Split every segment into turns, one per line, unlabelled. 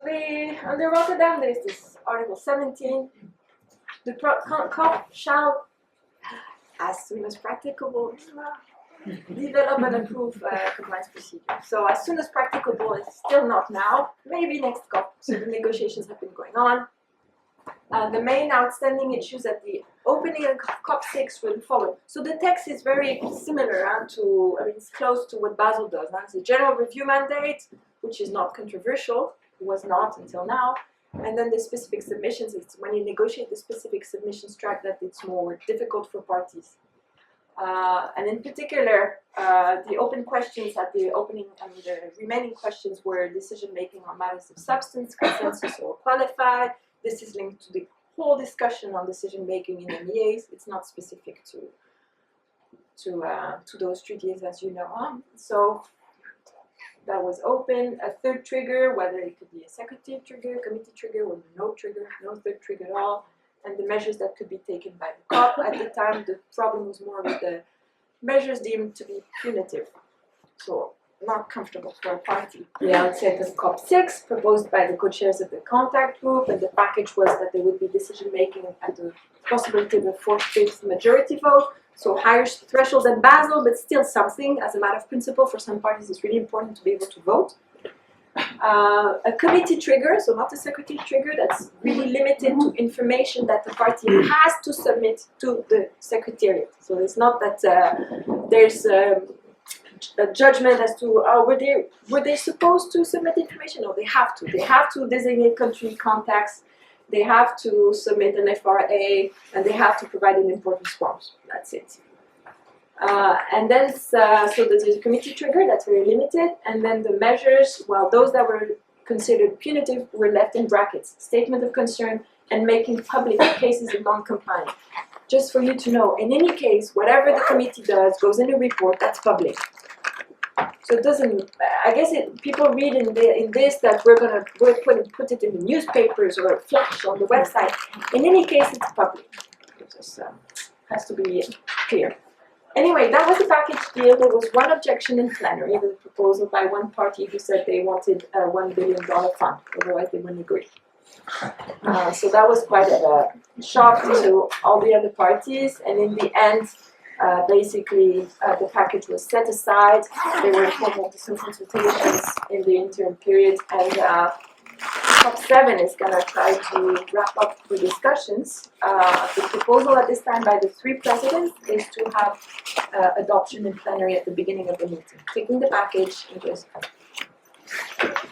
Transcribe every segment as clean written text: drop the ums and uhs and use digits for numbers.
Under Rotterdam, there's this Article 17. The COP shall, as soon as practicable, develop and approve compliance procedure. So as soon as practicable is still not now, maybe next COP. So the negotiations have been going on. The main outstanding issues at the opening of COP6 will follow. So the text is very similar to, it's close to what Basel does. It's a general review mandate, which is not controversial, was not until now. And then the specific submissions, it's when you negotiate the specific submissions track that it's more difficult for parties. And in particular, the open questions at the opening and the remaining questions were decision-making on matters of substance, consensus, or qualified. This is linked to the whole discussion on decision-making in MEAs. It's not specific to those treaties, as you know. So that was open. A third trigger, whether it could be a secretariat trigger, committee trigger, or no trigger, no third trigger at all. And the measures that could be taken by the COP. At the time, the problem was more with the measures deemed to be punitive. So not comfortable for a party. The outset of COP6, proposed by the co-chairs of the contact group, and the package was that there would be decision-making at the possibility of a 4/5 majority vote. So higher threshold than Basel, but still something. As a matter of principle, for some parties, it's really important to be able to vote. A committee trigger, so not a secretariat trigger, that's really limited to information that the party has to submit to the secretariat. So it's not that there's a judgment as to were they supposed to submit information? No, they have to. They have to designate country contacts. They have to submit an FRA, and they have to provide an important response. That's it. And then, so there's a committee trigger that's very limited, and then the measures, well, those that were considered punitive were left in brackets. Statement of concern and making public cases of non-compliance. Just for you to know, in any case, whatever the committee does goes in a report, that's public. So it doesn't, I guess people read in this that we're going to put it in the newspapers or flash on the website. In any case, it's public. It just has to be clear. Anyway, that was the package deal. There was one objection in plenary, the proposal by one party who said they wanted a $1 billion fund, otherwise they wouldn't agree. So that was quite a shock to all the other parties, and in the end, basically the package was set aside. There were informal consultations in the interim period, and COP7 is going to try to wrap up the discussions. The proposal at this time by the three presidents is to have adoption in plenary at the beginning of the meeting, taking the package and just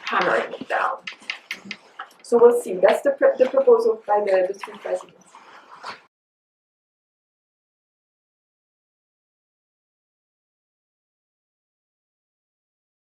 hammering it down. So we'll see. That's the proposal by the three presidents.